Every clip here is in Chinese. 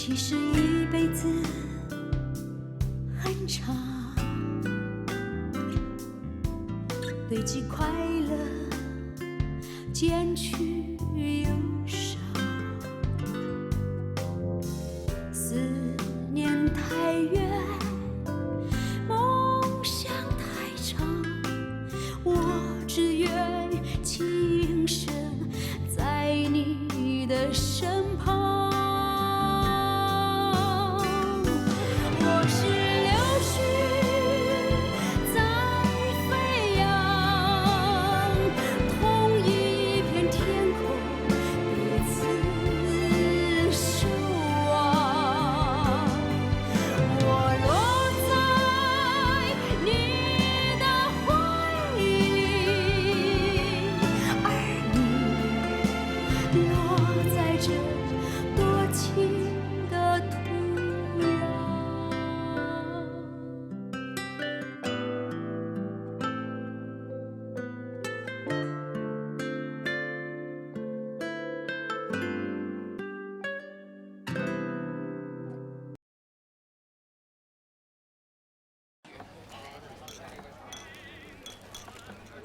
其实一辈子很长，堆积快乐，减去忧伤。思念太远，梦想太长，我只愿轻声在你的身旁。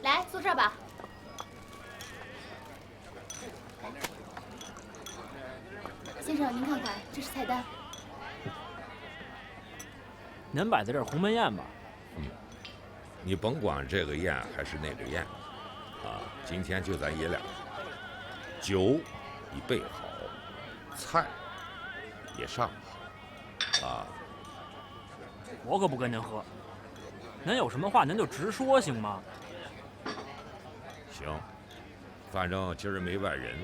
来，坐这儿吧。先生，您看看，这是菜单。您摆在这儿鸿门宴吧？你甭管这个宴还是那个宴，今天就咱爷俩，酒已备好，菜也上好，我可不跟您喝。您有什么话您就直说行吗？行，反正今儿没外人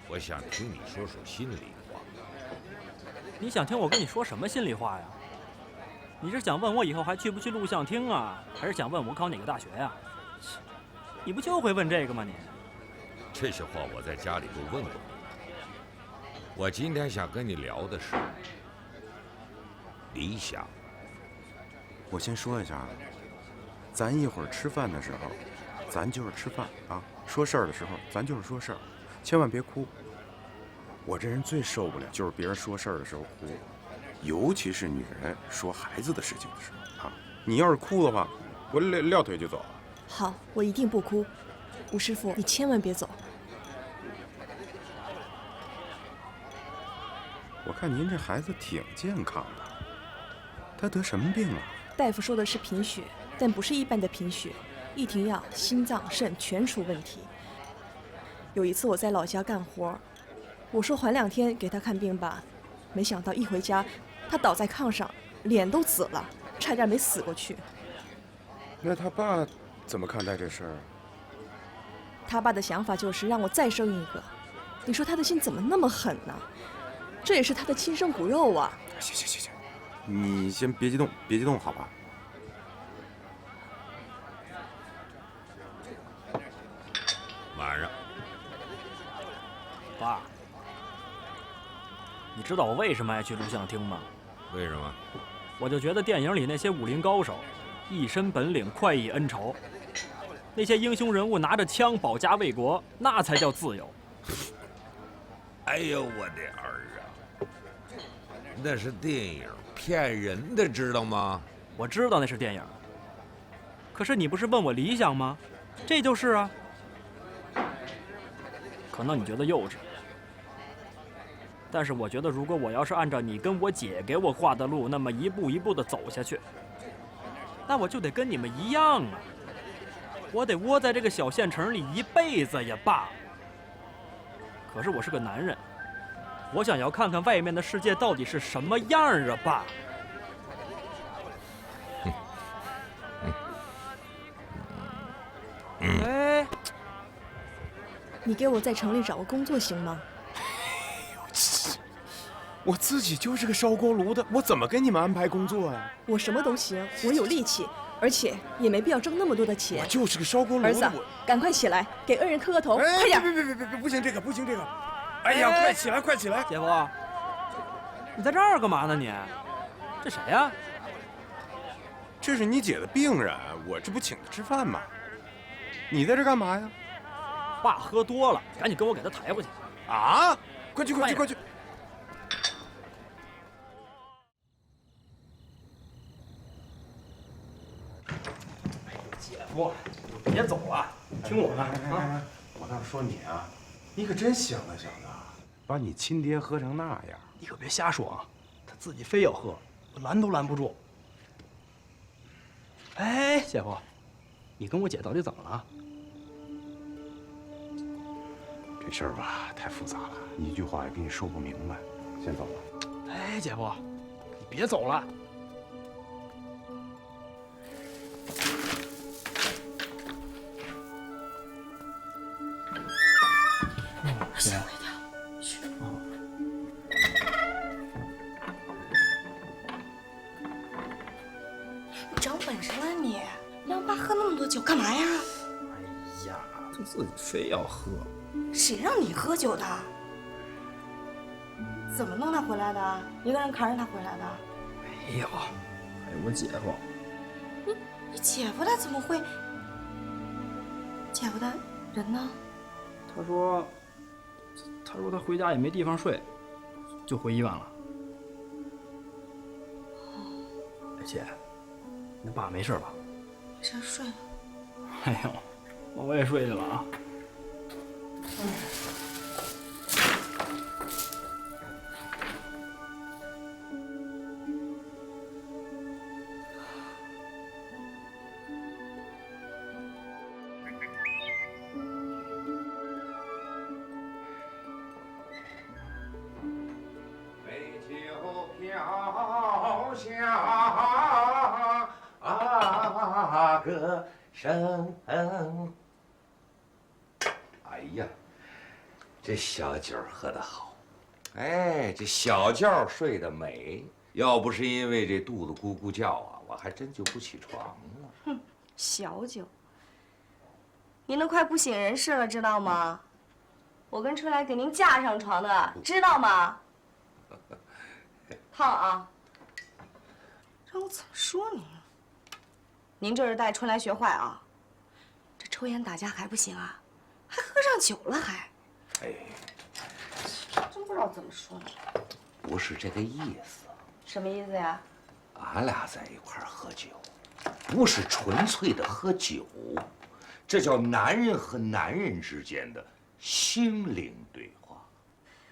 我想听你说说心里话。你想听我跟你说什么心里话呀？你是想问我以后还去不去录像厅啊，还是想问我考哪个大学呀？你不就会问这个吗你？这些话我在家里都问过你。我今天想跟你聊的是理想。我先说一下啊，咱一会儿吃饭的时候，咱就是吃饭啊；说事儿的时候，咱就是说事儿，千万别哭。我这人最受不了就是别人说事儿的时候哭，尤其是女人说孩子的事情的时候啊。你要是哭的话，我撂腿就走了。好，我一定不哭。吴师傅，你千万别走。我看您这孩子挺健康的，他得什么病啊？大夫说的是贫血，但不是一般的贫血，一停药，心脏、肾全出问题。有一次我在老家干活，我说缓2天给他看病吧，没想到一回家，他倒在炕上，脸都紫了，差点没死过去。那他爸怎么看待这事儿？他爸的想法就是让我再生一个。你说他的心怎么那么狠呢？这也是他的亲生骨肉啊！行，你先别激动，别激动，好吧？晚上，爸，你知道我为什么爱去录像厅吗？为什么？我就觉得电影里那些武林高手，一身本领，快意恩仇，那些英雄人物拿着枪保家卫国，那才叫自由。哎呦，我的儿啊！那是电影，骗人的，知道吗？我知道那是电影，可是你不是问我理想吗？这就是啊。可能你觉得幼稚，但是我觉得，如果我要是按照你跟我姐给我画的路，那么一步一步的走下去，那我就得跟你们一样啊！我得窝在这个小县城里一辈子也罢。可是我是个男人，我想要看看外面的世界到底是什么样啊，爸。哎，你给我在城里找个工作行吗？我自己就是个烧锅炉的，我怎么给你们安排工作呀？我什么都行，我有力气，而且也没必要挣那么多的钱。我就是个烧锅炉的。儿子，赶快起来，给恩人磕个头，快点！别，不行这个，不行这个。哎呀，快起来，快起来！姐夫，你在这儿干嘛呢你？这谁呀？这是你姐的病人，我这不请她吃饭吗？你在这干嘛呀？爸喝多了，赶紧跟我给他抬回去。啊！快去！说，就别走了，听我的啊！我倒说你啊，你可真行啊，小子，把你亲爹喝成那样。你可别瞎说啊！他自己非要喝，我拦都拦不住。哎，姐夫，你跟我姐到底怎么了？这事儿吧，太复杂了，一句话也跟你说不明白。先走吧。哎，姐夫，你别走了。吓我一跳！嘘。你长本事了你！让爸喝那么多酒干嘛呀？哎呀，就自己非要喝。谁让你喝酒的？怎么弄他回来的？一个人扛着他回来的？没有，还有我姐夫。你姐夫他怎么会？姐夫他人呢？他说他回家也没地方睡，就回医院了。哎姐，你爸没事吧？没事，睡了。哎呦，我也睡去了啊。美酒飘下歌声。哎呀，这小酒喝得好，哎，这小觉睡得美。要不是因为这肚子咕咕叫啊，我还真就不起床了。哼，小酒，您都快不省人事了，知道吗？我跟春来给您架上床的，知道吗？烫啊！让我怎么说您啊？您这是带春来学坏啊？这抽烟打架还不行啊？还喝上酒了还？哎，真不知道怎么说呢。不是这个意思。什么意思呀？俺俩在一块儿喝酒，不是纯粹的喝酒，这叫男人和男人之间的心灵对话。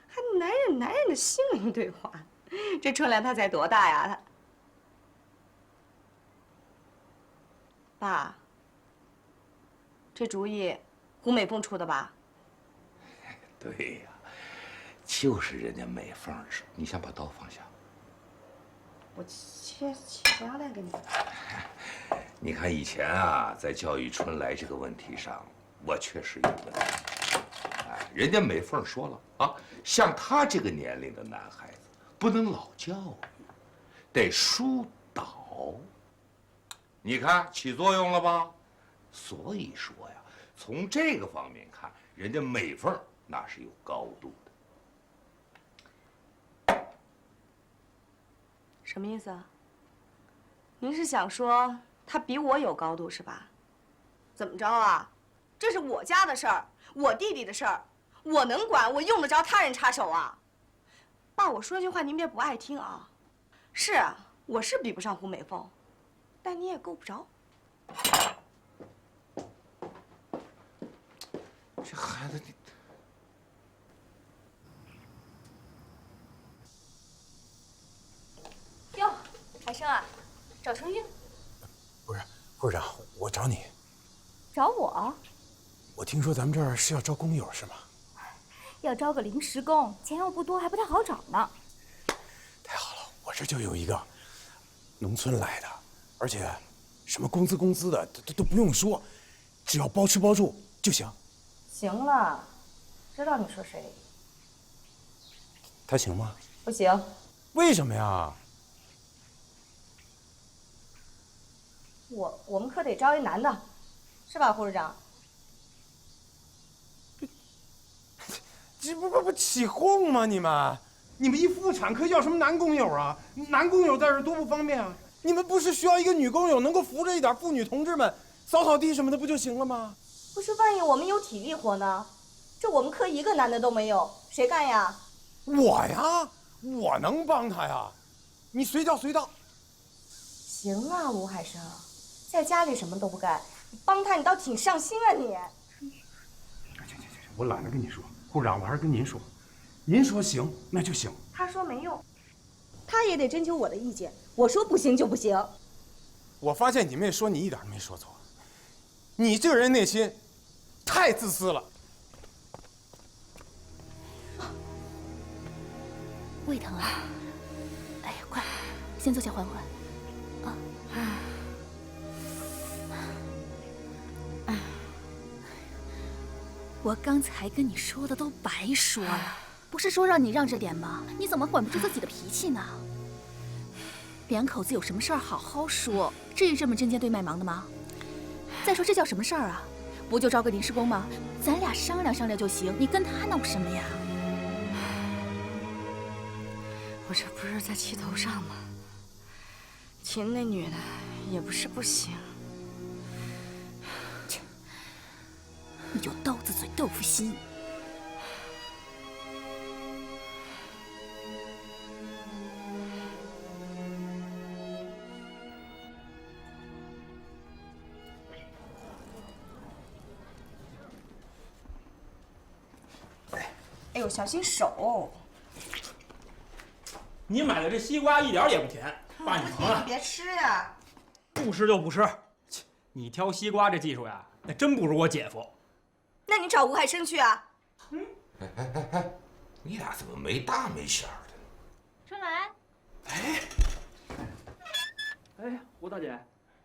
还男人的心灵对话？这春来他才多大呀？他爸，这主意胡美凤出的吧？对呀，就是人家美凤出。你先把刀放下。我切鸭蛋给你。你看以前啊，在教育春来这个问题上，我确实有问题。哎，人家美凤说了啊，像他这个年龄的男孩子，不能老教育，得疏导。你看起作用了吧？所以说呀，从这个方面看，人家美凤那是有高度的。什么意思啊？您是想说他比我有高度是吧？怎么着啊？这是我家的事儿，我弟弟的事儿，我能管？我用得着他人插手啊？爸，我说句话您别不爱听啊。是啊，我是比不上胡美凤，但你也够不着。这孩子你。哟，海生啊，找程玉？不是，会长，我找你。找我？我听说咱们这儿是要招工友是吗？要招个临时工，钱又不多，还不太好找呢。太好了，我这就有一个农村来的，而且什么工资的都不用说，只要包吃包住就行。行了，知道你说谁。他行吗？不行。为什么呀？我们可得招一男的，是吧，护士长？这不起哄吗？你们一妇产科要什么男工友啊？男工友在这多不方便啊！你们不是需要一个女工友能够扶着一点妇女同志们扫地什么的不就行了吗？不是，万一我们有体力活呢？这我们科一个男的都没有，谁干呀？我呀，我能帮他呀，你随叫随到。行啊，吴海生，在家里什么都不干，帮他，你倒挺上心啊你。行，我懒得跟你说，部长，我还是跟您说，您说行那就行。他说没用，他也得征求我的意见。我说不行就不行。我发现你妹说你一点都没说错，你这个人内心太自私了。胃疼啊！哎呀，快，先坐下缓缓。我刚才跟你说的都白说了，不是说让你让着点吗？你怎么管不住自己的脾气呢？两口子有什么事儿好好说，至于这么针尖对麦芒的吗？再说这叫什么事儿啊？不就招个临时工吗？咱俩商量商量就行，你跟他闹什么呀？我这不是在气头上吗？秦那女的也不是不行。你就刀子嘴豆腐心。哎呦，小心手！你买的这西瓜一点也不甜，爸你疼啊！别吃呀！不吃就不吃。切，你挑西瓜这技术呀，那真不如我姐夫。那你找吴海生去啊！你俩怎么没大没小的？春来，哎，胡大姐，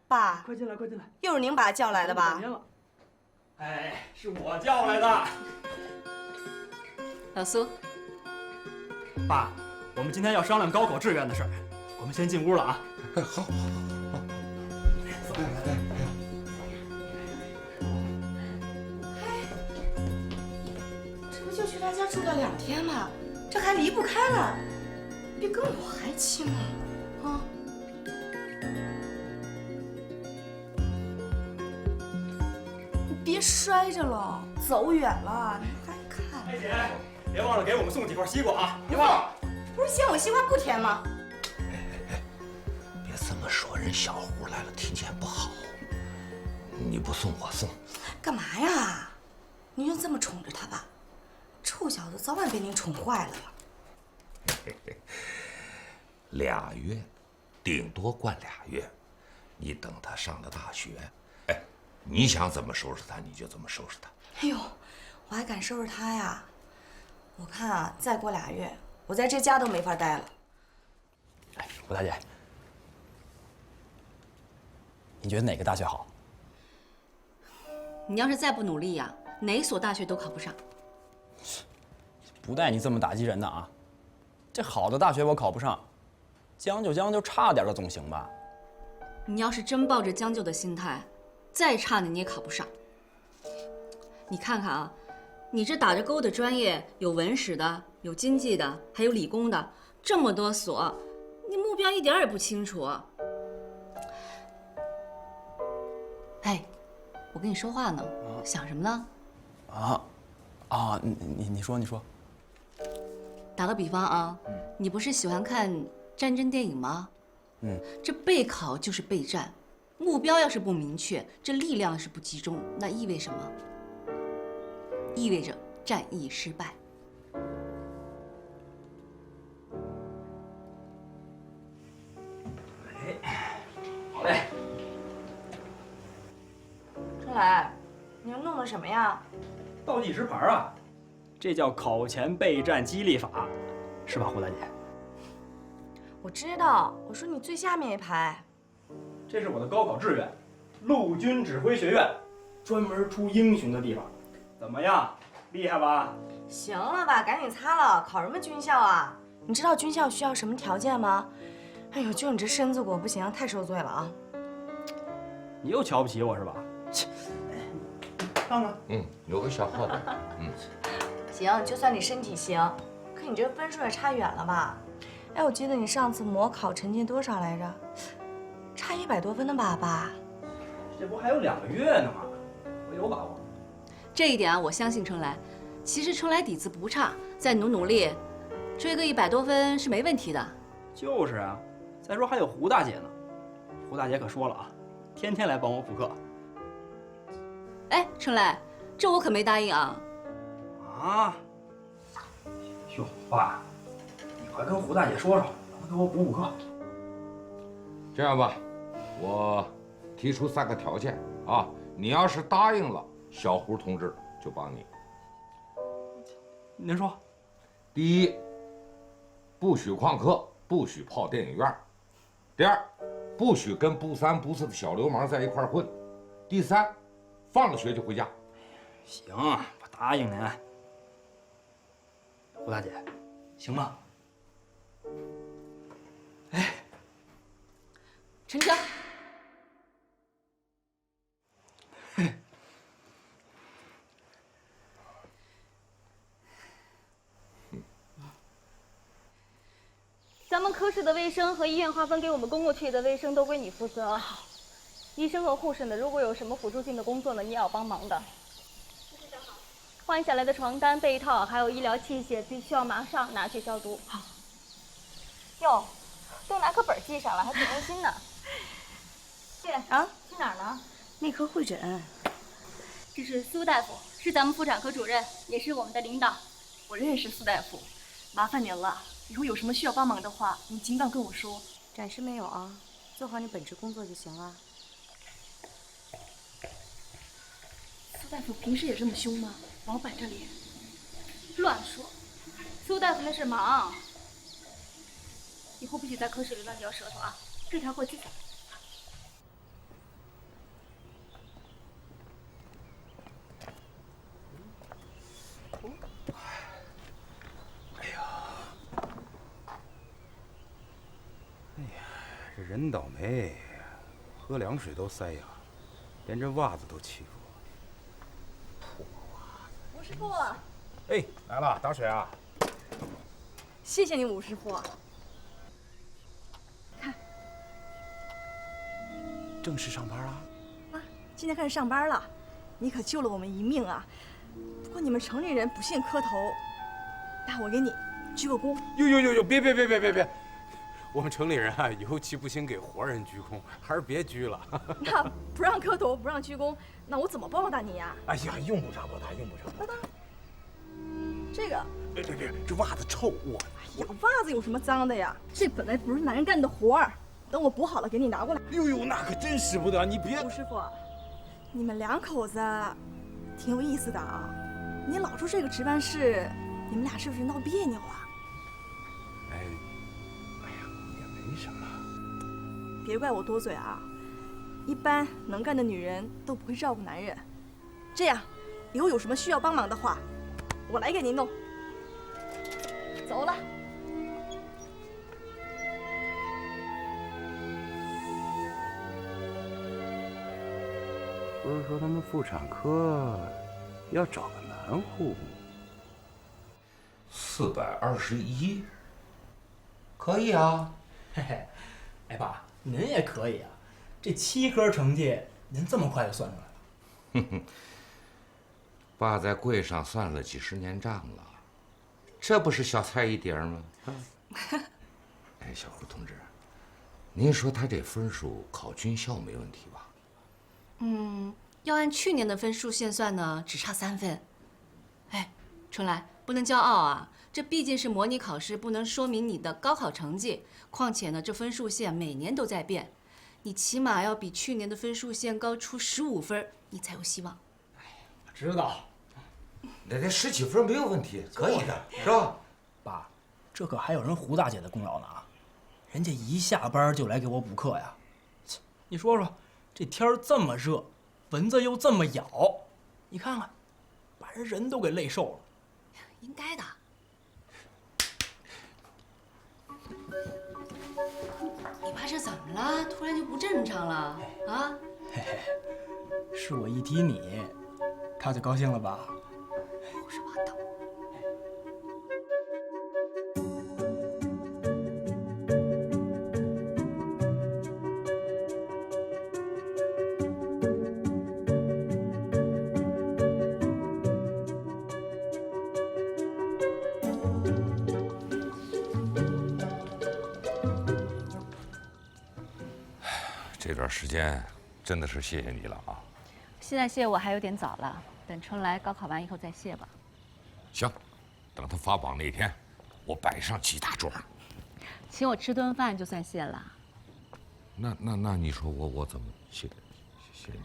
爸，快进来，快进来！又是您把他叫来的吧？半天了。哎，是我叫来的。老苏，爸，我们今天要商量高考志愿的事儿，我们先进屋了啊。好。这不就去他家住了2天吗？这还离不开了，比跟我还亲呢，啊！你别摔着了，走远了，你还看。哎姐，别忘了给我们送几块西瓜啊！别忘了。不是嫌我西瓜不甜吗？别这么说，人小胡来了，听见不好。你不送我送。干嘛呀？您就这么宠着他吧，臭小子早晚被您宠坏了呀。2月，顶多惯2月。你等他上了大学，哎，你想怎么收拾他，你就怎么收拾他。哎呦，我还敢收拾他呀？我看啊，再过2月，我在这家都没法待了。哎，吴大姐，你觉得哪个大学好？你要是再不努力呀，哪所大学都考不上。不带你这么打击人的啊！这好的大学我考不上，将就差点的总行吧？你要是真抱着将就的心态，再差的你也考不上。你看看啊，你这打着勾的专业，有文史的，有经济的，还有理工的，这么多所，你目标一点也不清楚。哎，我跟你说话呢，想什么呢？你说。打个比方啊，你不是喜欢看战争电影吗？这备考就是备战，目标要是不明确，这力量要是不集中，那意味什么？意味着战役失败。好嘞。春来，你要弄的什么呀？倒计时牌啊，这叫考前备战激励法，是吧，胡大姐？我知道，我说你最下面一排。这是我的高考志愿，陆军指挥学院，专门出英雄的地方。怎么样，厉害吧？行了吧，赶紧擦了，考什么军校啊？你知道军校需要什么条件吗？哎呦，就你这身子骨不行，太受罪了啊！你又瞧不起我是吧？看看，有个小伙子，行，就算你身体行，可你这分数也差远了吧？哎，我记得你上次模考成绩多少来着？差100多分的吧，爸？这不还有2个月呢吗？我有把握。这一点啊，我相信春来。其实春来底子不差，再努力，追个100多分是没问题的。就是啊，再说还有胡大姐呢。胡大姐可说了啊，天天来帮我补课。哎，春来，这我可没答应啊。啊！哟，爸，你快跟胡大姐说说，让她给我补课。这样吧，我提出3个条件啊，你要是答应了，小胡同志就帮你。您说。第一，不许旷课，不许泡电影院。第二，不许跟不三不四的小流氓在一块混。第三，放了学就回家。行，我答应您。胡大姐，行吗？哎，陈哲，咱们科室的卫生和医院划分给我们公共区域的卫生都归你负责。医生和护士呢，如果有什么辅助性的工作呢，你也要帮忙的。换下来的床单、被套还有医疗器械，必须要马上拿去消毒。好。哟，都拿课本记上了，还挺用心呢。对啊，去哪儿了？内科会诊。这是苏大夫，是咱们妇产科主任，也是我们的领导。我认识苏大夫，麻烦您了。以后有什么需要帮忙的话，你尽管跟我说。暂时没有啊，做好你本职工作就行了。苏大夫平时也这么凶吗？老板这里乱说，苏大夫那是忙。以后不许在科室里乱嚼舌头啊！这条给我记下来。这人倒霉，喝凉水都塞牙，连这袜子都欺负我。吴师傅，哎，来了，打水啊！谢谢你，吴师傅。看，正式上班了？啊，今天开始上班了，你可救了我们一命啊！不过你们城里人不信磕头，那我给你鞠个躬。哟，别！我们城里人啊，尤其不兴给活人鞠躬，还是别鞠了。那不让磕头，不让鞠躬，那我怎么报答你呀？哎呀，用不着报答，用不着报答。这个，别，这袜子臭，我。哎呀，袜子有什么脏的呀？这本来不是男人干的活儿，等我补好了给你拿过来。哟，那可真使不得，你别。吴师傅，你们2口子挺有意思的啊！你老住这个值班室，你们俩是不是闹别扭啊？没什么，别怪我多嘴啊！一般能干的女人都不会照顾男人。这样，以后有什么需要帮忙的话，我来给您弄。走了。不是说他们妇产科要找个男护吗？421，可以啊。嘿嘿，哎爸，您也可以啊，这7科成绩您这么快就算出来了。爸在柜上算了几10年账了，这不是小菜一碟吗？哎，小胡同志，您说他这分数考军校没问题吧？要按去年的分数线算呢，只差3分。哎，春来，不能骄傲啊，这毕竟是模拟考试，不能说明你的高考成绩。况且呢，这分数线每年都在变，你起码要比去年的分数线高出15分，你才有希望。哎，我知道。那10几分没有问题，可以的，是吧？爸，这可还有人胡大姐的功劳呢啊！人家一下班就来给我补课呀。你说说，这天儿这么热，蚊子又这么咬，你看看，把人都给累瘦了。应该的。你爸这怎么了？突然就不正常了啊？嘿嘿，是我一提你，他就高兴了吧？胡说八道。这段时间真的是谢谢你了啊！现在谢我还有点早了，等春来高考完以后再谢吧。行，等他发榜那天，我摆上几大桌。请我吃顿饭就算谢了。那你说我怎么谢你？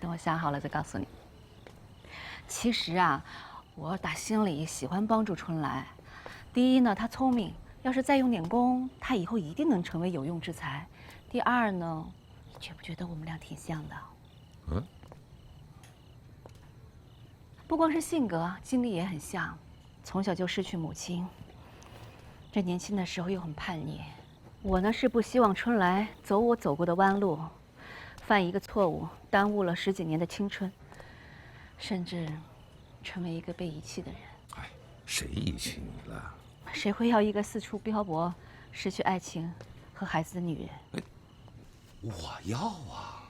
等我想好了再告诉你。其实啊，我打心里喜欢帮助春来。第一呢，他聪明，要是再用点功，他以后一定能成为有用之才。第二呢，你觉不觉得我们俩挺像的？嗯。不光是性格，经历也很像。从小就失去母亲，这年轻的时候又很叛逆。我呢是不希望春来走我走过的弯路，犯一个错误，耽误了10几年的青春，甚至成为一个被遗弃的人。哎，谁遗弃你了？谁会要一个四处漂泊、失去爱情和孩子的女人？哎，我要啊！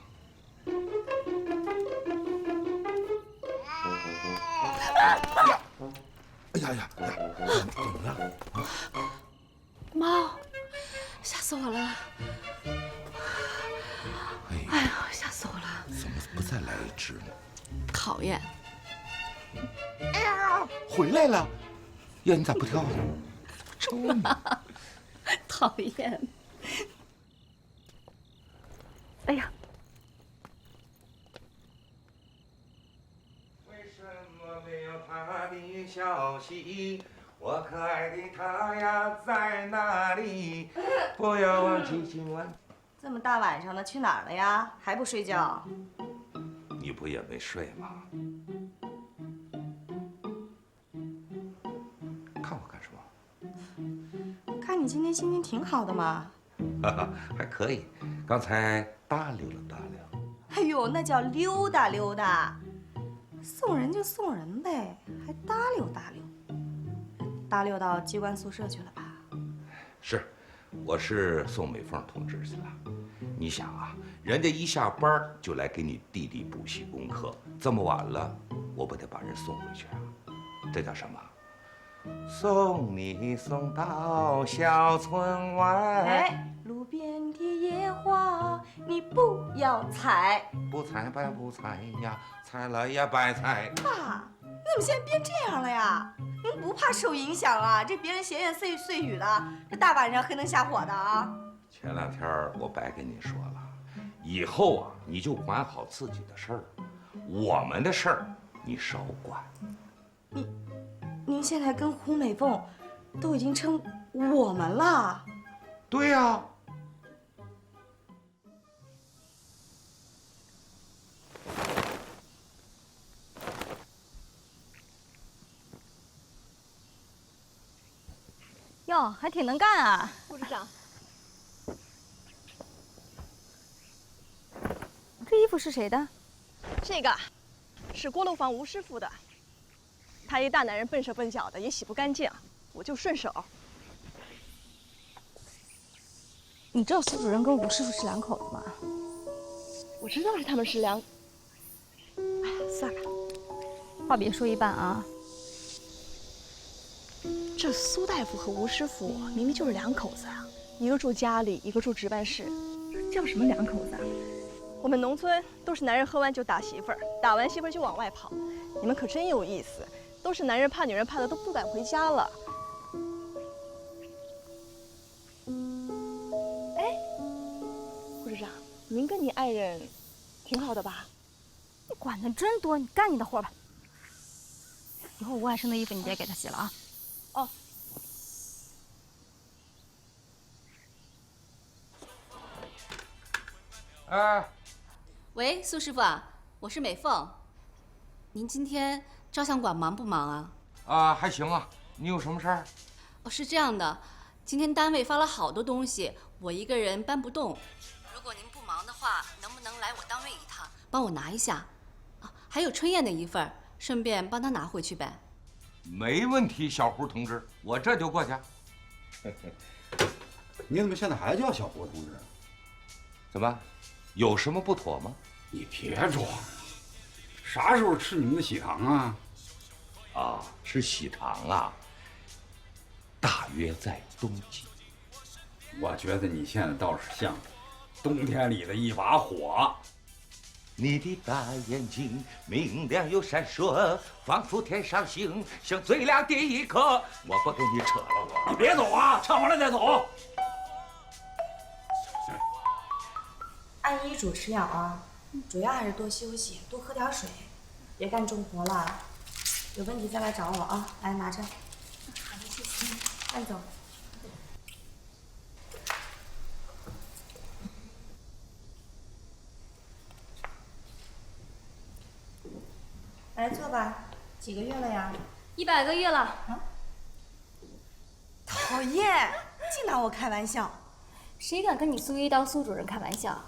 哎呀，怎么了？猫，吓死我了！哎呦，吓死我了！怎么不再来一只呢？讨厌！哎呀，回来了！呀，你咋不跳呢？抽你！讨厌！哎呀！为什么没有他的消息？我可爱的他呀在哪里？不要忘记今晚。这么大晚上的去哪儿了呀？还不睡觉？你不也没睡吗？看我干什么？看你今天心情挺好的嘛。哈哈，还可以。刚才搭溜了搭溜。哎呦，那叫溜达溜达。送人就送人呗，还搭溜搭溜。搭溜到机关宿舍去了吧？是，我是送美凤同志去了。你想啊，人家一下班就来给你弟弟补习功课，这么晚了，我不得把人送回去啊？这叫什么？送你送到小村外。哎，路边的野花你不要采，不采白不采呀，采了也白采。爸，你怎么现在变这样了呀？您不怕受影响啊？这别人闲言碎语的，这大晚上黑灯瞎火的啊！前2天我白跟你说了，以后啊你就管好自己的事儿，我们的事儿你少管。您现在跟胡美凤都已经称我们了。对呀。哟，还挺能干啊，副市长。这衣服是谁的？这个是锅炉房吴师傅的。他一大男人笨手笨脚的，也洗不干净，我就顺手。你知道苏主任跟吴师傅是2口子吗？我知道是他们是哎呀，算了，话别说一半啊。这苏大夫和吴师傅明明就是2口子啊，一个住家里，一个住值班室，叫什么2口子啊？我们农村都是男人喝完酒打媳妇儿，打完媳妇儿就往外跑，你们可真有意思，都是男人怕女人怕的都不敢回家了。哎，副市长，您跟你爱人挺好的吧？你管的真多，你干你的活吧。以后吴爱生的衣服你别给他洗了啊。哦。哎，喂，苏师傅啊，我是美凤。您今天照相馆忙不忙啊？啊，还行啊。你有什么事儿？哦，是这样的，今天单位发了好多东西，我一个人搬不动。如果您不忙的话，能不能来我单位一趟，帮我拿一下？啊，还有春燕的一份，顺便帮她拿回去呗。没问题，小胡同志，我这就过去。你怎么现在还叫小胡同志？怎么，有什么不妥吗？你别装了，啥时候吃你们的喜糖啊？啊，吃喜糖啊，大约在冬季。我觉得你现在倒是像冬天里的一把火。你的大眼睛明亮又闪烁，仿佛天上星星最亮的一颗。我不跟你扯了，我。你别走啊，唱完了再走。按医嘱吃药啊，主要还是多休息，多喝点水，别干重活了。有问题再来找我啊！来，拿着。好的，谢谢。慢走。来坐吧。几个月了呀？100个月了。啊！讨厌，净拿我开玩笑。谁敢跟你苏一刀苏主任开玩笑？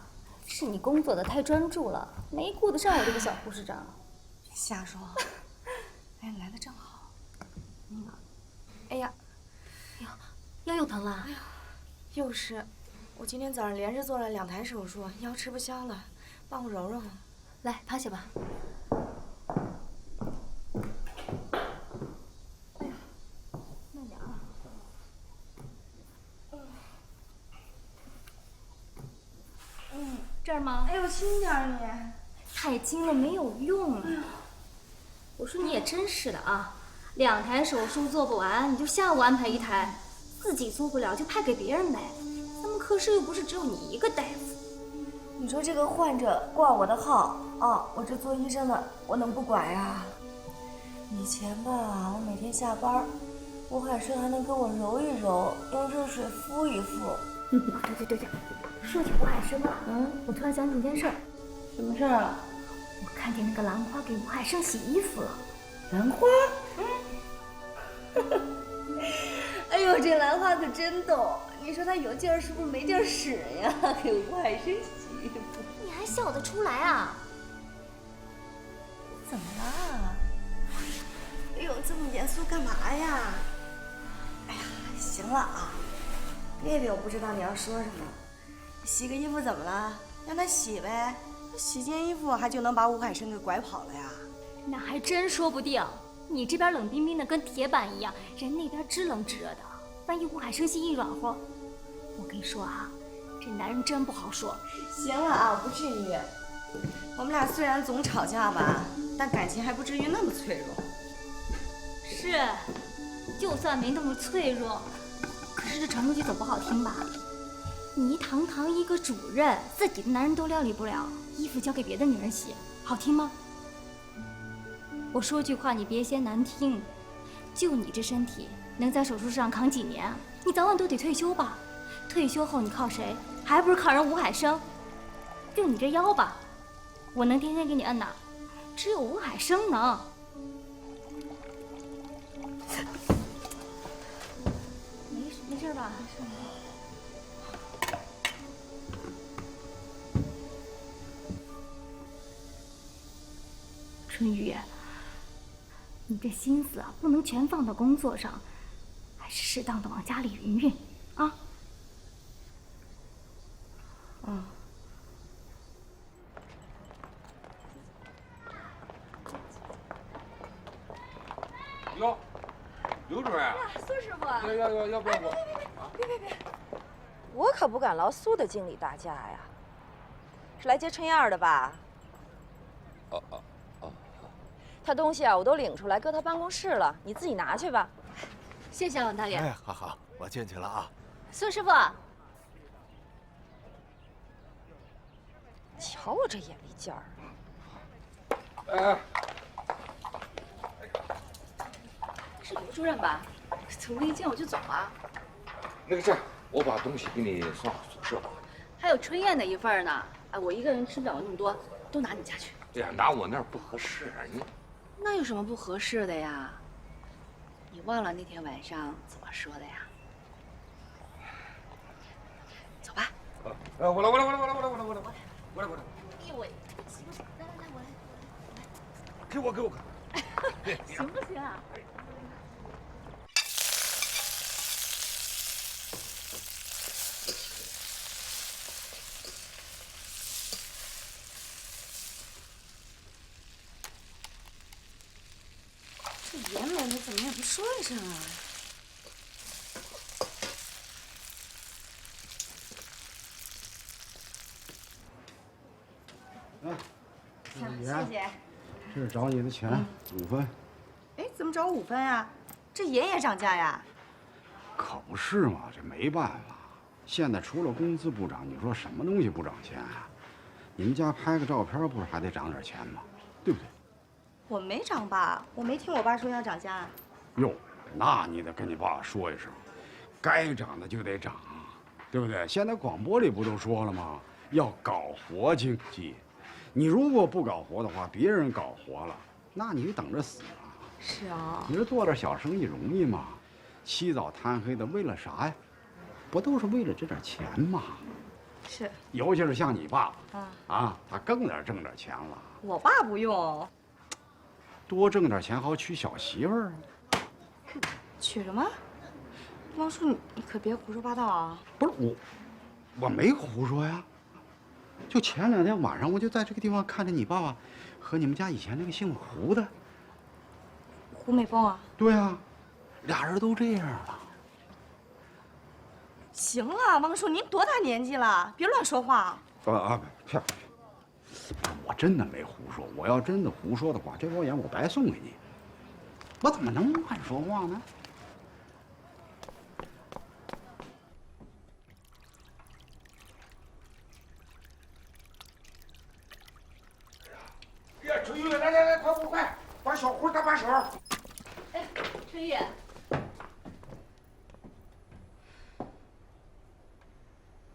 是你工作的太专注了，没顾得上我这个小护士长。瞎说。哎，来的正好。哎呀，腰又疼了。哎呀，又是。我今天早上连着做了2台手术，腰吃不消了，帮我揉揉。来，趴下吧。哎呀，慢点啊。这儿吗？哎呦，轻点儿你。太轻了没有用。我说你也真是的啊，2台手术做不完，你就下午安排1台，自己做不了就派给别人呗。咱们科室又不是只有你一个大夫。你说这个患者挂我的号啊，我这做医生的我能不管呀？以前吧，我每天下班，吴海生还能给我揉一揉，用热水敷一敷。对，说起吴海生啊，我突然想起一件事儿。什么事儿啊？我看见那个兰花给吴海生洗衣服了。兰花？哎呦，这兰花可真逗！你说她有劲儿是不是没地儿使呀？给吴海生洗衣服，你还笑得出来啊？怎么了？哎呦，这么严肃干嘛呀？哎呀，行了啊，别，我不知道你要说什么。洗个衣服怎么了？让他洗呗，洗件衣服还就能把吴海生给拐跑了呀？那还真说不定。你这边冷冰冰的跟铁板一样，人那边知冷知热的。万一吴海生心一软和，我跟你说啊，这男人真不好说。行了啊，不至于。我们俩虽然总吵架吧，但感情还不至于那么脆弱。是，就算没那么脆弱，可是这传出去总不好听吧？你堂堂一个主任，自己的男人都料理不了，衣服交给别的女人洗，好听吗？我说句话，你别嫌难听，就你这身体，能在手术室上扛几年啊？你早晚都得退休吧？退休后你靠谁？还不是靠人吴海生？就你这腰吧，我能天天给你摁哪？只有吴海生能。没事吧？春雨，你这心思啊，不能全放到工作上，还是适当的往家里匀匀啊。哟，刘主任。苏师傅。要不要我？别！我可不敢劳苏的经理大驾呀。是来接春燕的吧？哦。他东西啊，我都领出来搁他办公室了，你自己拿去吧。谢谢王大爷。哎，好，我进去了啊。苏师傅，瞧我这眼力劲儿！哎，是刘主任吧？怎么一见我就走啊？那个这样，我把东西给你送到宿舍吧。还有春燕的一份呢。哎，我一个人吃不了那么多，都拿你家去。哎呀，拿我那儿不合适啊，你。那有什么不合适的呀？你忘了那天晚上怎么说的呀？走吧。我来。哎呦喂，行，来，我来。给我。行不行啊？这严门的怎么也不说一声啊？行，谢谢。这是找你的钱，5分。哎，怎么找5分啊？这盐也涨价呀？可不是嘛，这没办法。现在除了工资不涨，你说什么东西不涨钱啊？你们家拍个照片，不是还得涨点钱吗？对不对？我没涨吧？我没听我爸说要涨价。哟，那你得跟你爸说一声，该涨的就得涨，对不对？现在广播里不都说了吗？要搞活经济。你如果不搞活的话，别人搞活了，那你就等着死啊！是啊。你说做点小生意容易吗？起早贪黑的，为了啥呀？不都是为了这点钱吗？是。尤其是像你爸爸，啊，他更得挣点钱了。我爸不用。多挣点钱好娶小媳妇儿啊。娶什么？王叔，你可别胡说八道啊！不是我没胡说呀。就前2天晚上，我就在这个地方看着你爸爸和你们家以前那个姓胡的。胡美凤啊？对啊，俩人都这样了。行了，王叔，您多大年纪了？别乱说话。骗！我真的没胡说。我要真的胡说的话，这包盐我白送给你。我怎么能乱说话呢？呀，春雨，来，快，把小胡搭把手。哎，春雨，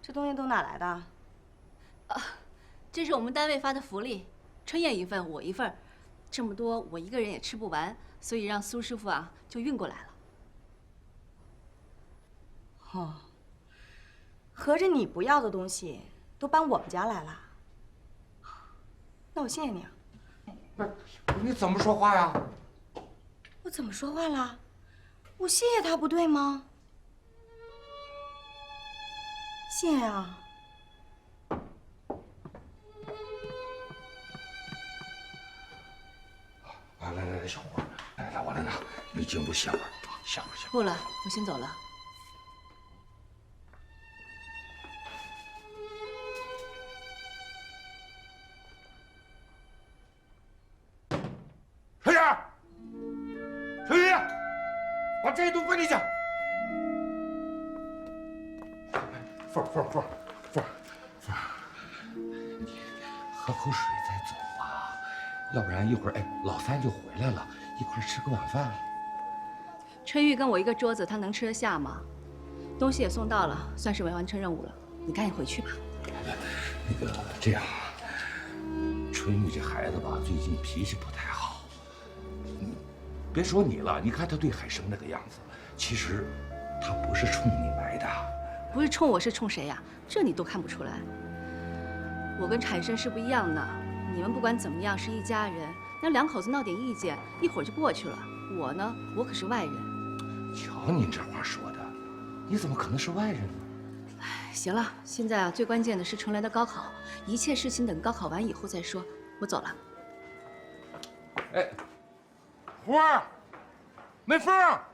这东西都哪来的？啊，这是我们单位发的福利，春燕1份，我1份，这么多我一个人也吃不完，所以让苏师傅啊就运过来了。哦，合着你不要的东西都搬我们家来了？那我谢谢你啊。不是，你怎么说话呀？我怎么说话了？我谢谢他不对吗？谢谢啊。来，小胡，来，我来拿，你经不下边，下边。不了，我先走了。春雨，把这都归你家。凤儿，你喝口水再走吧，要不然一会儿老三就回来了，一块吃个晚饭。春玉跟我一个桌子，他能吃得下吗？东西也送到了，算是完成任务了。你赶紧回去吧。那个这样，春玉这孩子吧，最近脾气不太好。别说你了，你看他对海生那个样子，其实他不是冲你来的。不是冲我，是冲谁呀？这你都看不出来。我跟海生是不一样的，你们不管怎么样是一家人，那2口子闹点意见，一会儿就过去了。我呢，我可是外人。瞧您这话说的，你怎么可能是外人呢？哎，行了，现在啊，最关键的是春来的高考，一切事情等高考完以后再说。我走了。哎，胡儿，美凤儿，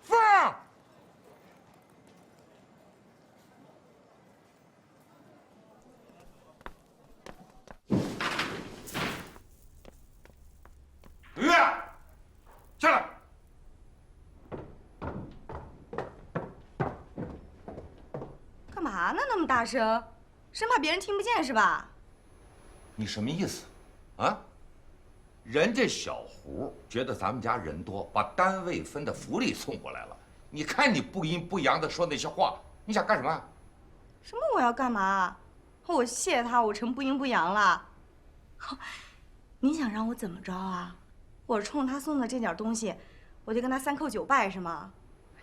凤儿。雨，下来。干嘛呢？那么大声，生怕别人听不见是吧？你什么意思？啊？人家小胡觉得咱们家人多，把单位分的福利送过来了。你看你不阴不阳的说那些话，你想干什么？什么我要干嘛？我谢谢他，我成不阴不阳了。你想让我怎么着啊？我冲他送的这点东西，我就跟他3叩9拜是吗？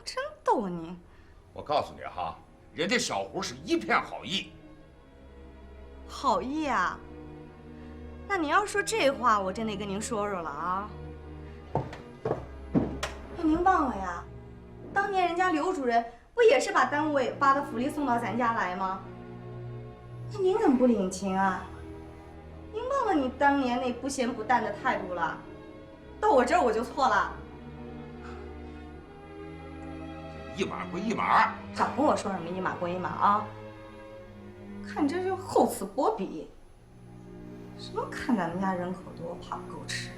真逗你！我告诉你哈，人家小胡是一片好意。好意啊？那你要说这话，我真得跟您说说了啊。那您忘了呀？当年人家刘主任不也是把单位发的福利送到咱家来吗？那您怎么不领情啊？您忘了你当年那不咸不淡的态度了？到我这儿我就错了。一码归一码，少跟我说什么一码归一码啊！看这就厚此薄彼。什么看咱们家人口多，怕不够吃？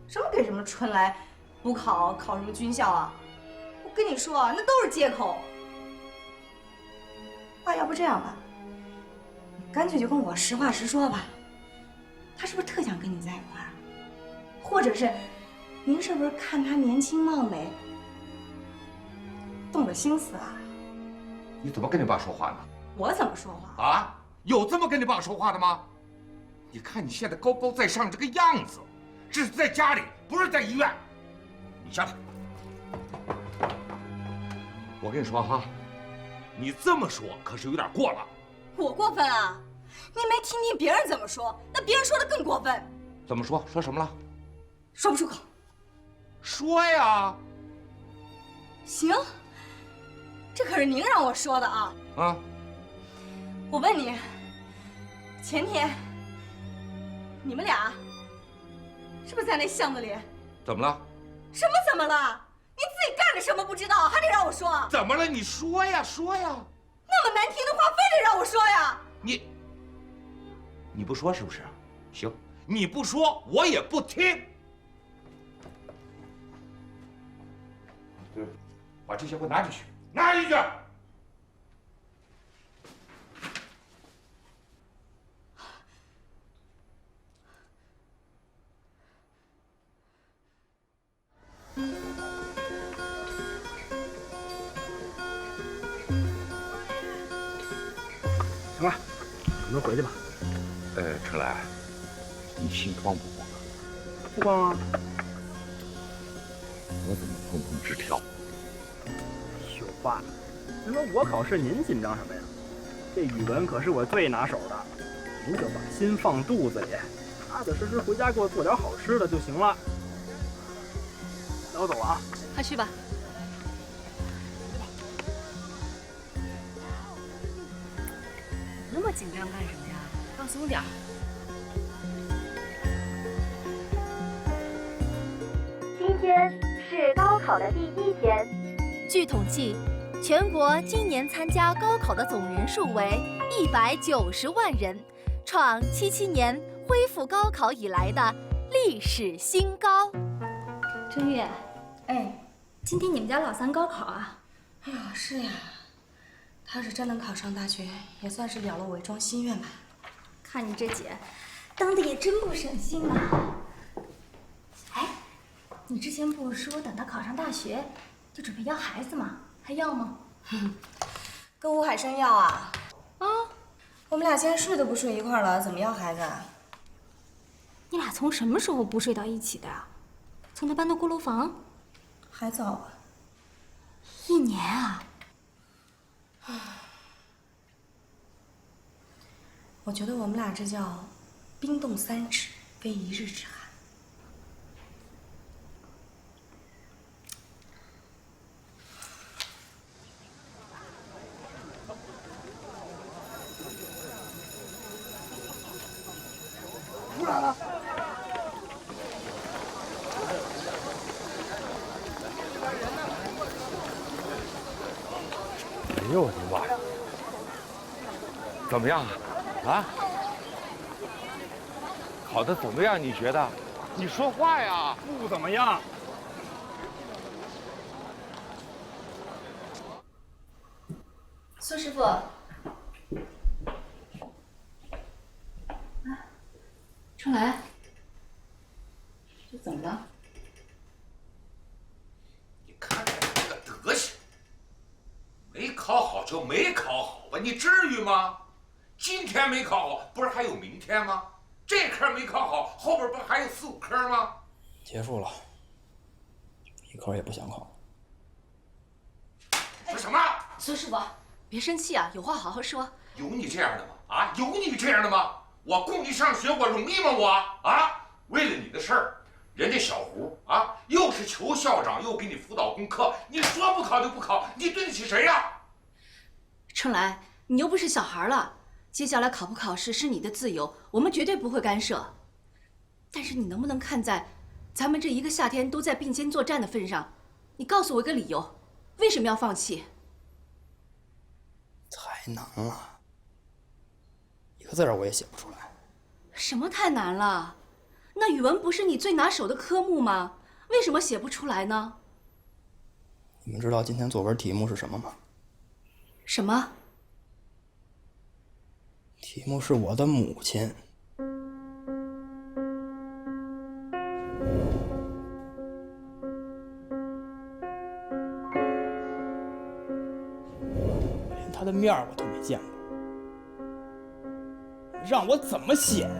什么给什么春来补考，考什么军校啊？我跟你说，那都是借口。爸，要不这样吧，你干脆就跟我实话实说吧。他是不是特想跟你在一块儿？或者是您是不是看他年轻貌美，动了心思啊？你怎么跟你爸说话呢？我怎么说话啊？有这么跟你爸说话的吗？你看你现在高高在上这个样子，这是在家里，不是在医院。你下来。我跟你说哈，你这么说可是有点过了。我过分啊？你没听听别人怎么说？那别人说的更过分。怎么说？说什么了？说不出口。说呀。行，这可是您让我说的啊。啊。我问你，前天你们俩是不是在那巷子里？怎么了？什么怎么了？你自己干了什么不知道，还得让我说？怎么了？你说呀，说呀。那么难听的话，非得让我说呀？你不说是不是？行，你不说我也不听。对，把这些给我拿进去，拿进去。行了，我们回去吧。春来，你心慌不慌啊？不慌啊。我怎么砰砰直跳？秀爸，您说我考试您紧张什么呀？这语文可是我最拿手的，您就把心放肚子里，踏踏实实回家给我做点好吃的就行了。那我走了啊。快去吧。那么紧张干什么呀？放松点儿。今天是高考的第1天。据统计，全国今年参加高考的总人数为190万人，创77年恢复高考以来的历史新高。春月，今天你们家老三高考啊？哎呀，是呀。他要是真能考上大学，也算是了了我一桩心愿吧。看你这姐，当的也真不省心呐。哎，你之前不是说等他考上大学，就准备要孩子吗？还要吗？跟吴海生要啊？啊，我们俩现在睡都不睡一块儿了，怎么要孩子啊？你俩从什么时候不睡到一起的呀？从他搬到锅炉房？还早啊。1年啊？我觉得我们俩这叫冰冻3尺，非一日之寒。出来了。哎呦我的妈呀！怎么样啊？啊？考得怎么样？你觉得？你说话呀！不怎么样。孙师傅，春来，这怎么了？你看看你这个德行，没考好就没考好吧？你至于吗？今天没考好，不是还有明天吗？这科没考好，后边不还有4、5科吗？结束了，一科也不想考。说什么？孙师傅，别生气啊，有话好好说。有你这样的吗？啊，有你这样的吗？我供你上学，我容易吗？我啊，为了你的事儿，人家小胡啊，又是求校长，又给你辅导功课，你说不考就不考，你对得起谁呀？春来，你又不是小孩了，接下来考不考试是你的自由，我们绝对不会干涉。但是你能不能看在咱们这一个夏天都在并肩作战的份上，你告诉我一个理由，为什么要放弃？太难了，一个字儿我也写不出来。什么太难了？那语文不是你最拿手的科目吗？为什么写不出来呢？你们知道今天作文题目是什么吗？什么？题目是我的母亲。连她的面我都没见过，让我怎么写呀？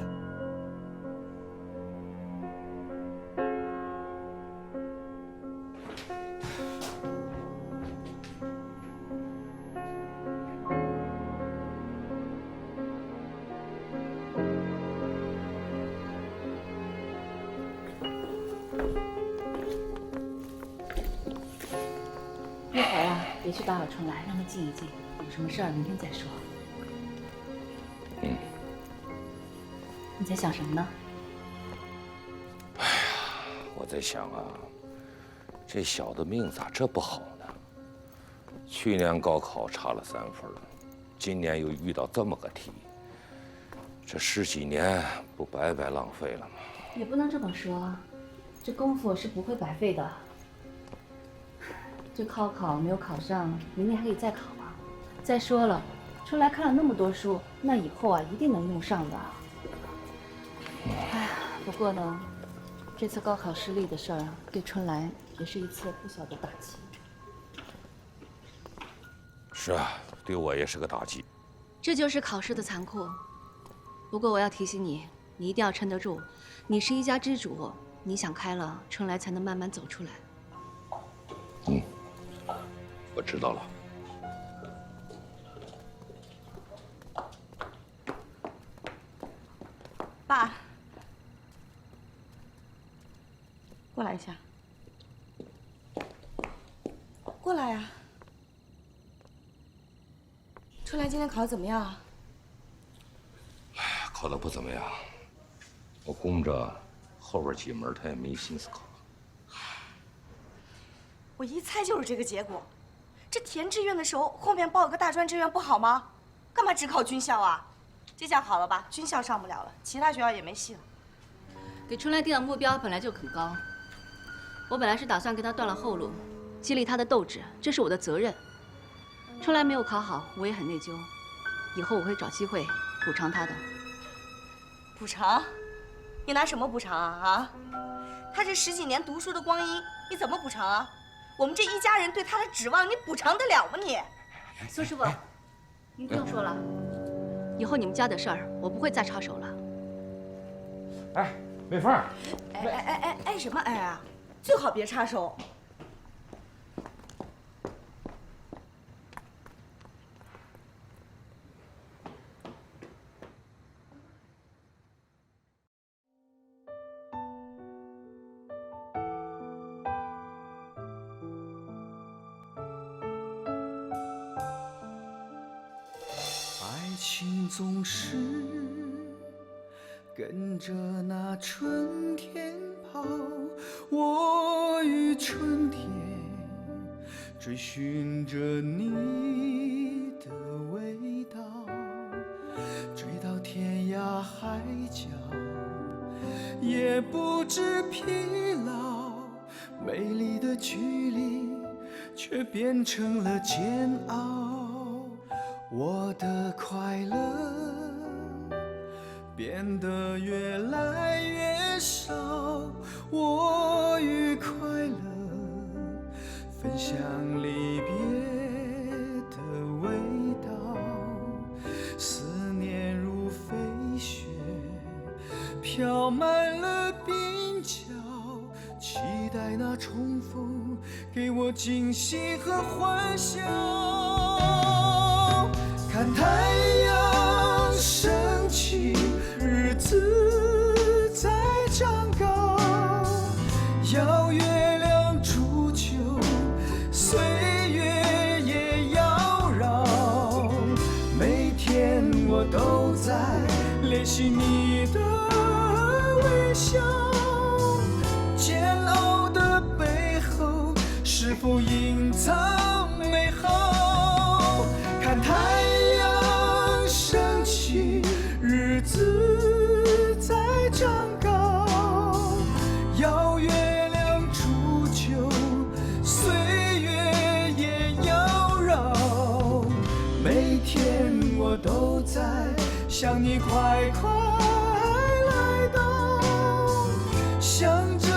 一会儿啊，别去打扰春来，让他静一静。有什么事儿明天再说。你在想什么呢？我在想啊，这小子命咋这不好呢？去年高考差了3分，今年又遇到这么个题，这10几年不白白浪费了吗？也不能这么说，这功夫是不会白费的。这高考没有考上，明年还可以再考啊。再说了，春来看了那么多书，那以后啊一定能用上的。哎呀，不过呢，这次高考失利的事儿对春来也是一次不小的打击。是啊，对我也是个打击。这就是考试的残酷。不过我要提醒你，你一定要撑得住。你是一家之主，你想开了，春来才能慢慢走出来。我知道了。爸，过来一下。过来呀。春来今天考得怎么样啊？考得不怎么样，我供着后边几门他也没心思考。我一猜就是这个结果。这填志愿的时候，后面报个大专志愿不好吗？干嘛只考军校啊？这下好了吧，军校上不了了，其他学校也没戏了。给春来定的目标本来就很高，我本来是打算给他断了后路，激励他的斗志，这是我的责任。春来没有考好，我也很内疚，以后我会找机会补偿他的。补偿？你拿什么补偿啊？啊？他这10几年读书的光阴，你怎么补偿啊？我们这一家人对他的指望，你补偿得了吗你？苏师傅，您不用说了，以后你们家的事儿我不会再插手了。哎，美凤儿，哎什么哎啊？最好别插手。爱情总是跟着那春天跑，我与春天追寻着你的味道，追到天涯海角也不知疲劳，美丽的距离却变成了煎熬。我的快乐变得越来越少，我与快乐分享离别的味道，思念如飞雪飘满了鬓角，期待那重逢给我惊喜和欢笑。看太阳升起，日子在长高，要月亮煮酒，岁月也妖娆。每天我都在练习你的微笑，煎熬的背后是否隐藏美好？看太阳升起，日子上高，要月亮煮酒，岁月也要绕。每天我都在想你快快来到，想着